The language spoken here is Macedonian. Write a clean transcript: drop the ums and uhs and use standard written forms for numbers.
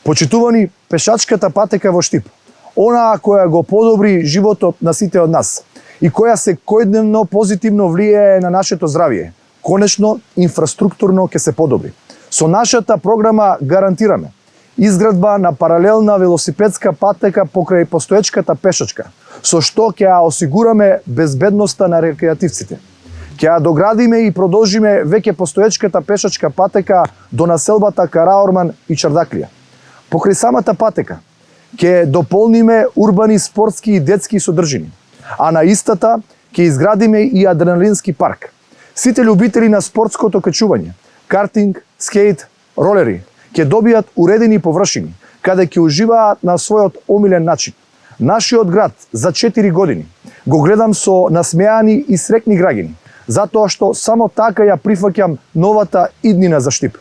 Почитувани, пешачката патека во Штип, онаа која го подобри животот на сите од нас и која секојдневно позитивно влијае на нашето здравје, конечно инфраструктурно ќе се подобри. Со нашата програма гарантираме изградба на паралелна велосипедска патека покрај постоечката пешачка, со што ќе ја осигураме безбедноста на рекреативците. Ќе ја доградиме и продолжиме веќе постоечката пешачка патека до населбата Караорман и Чардаклија. Покрај самата патека ќе дополниме урбани, спортски и детски содржини, а на истата ќе изградиме и адреналински парк. Сите љубители на спортското качување, картинг, скейт, ролери ќе добијат уредени површини, каде ќе уживаат на својот омилен начин. Нашиот град за 4 години го гледам со насмеани и срекни граѓани, затоа што само така ја прифаќам новата иднина за Штип.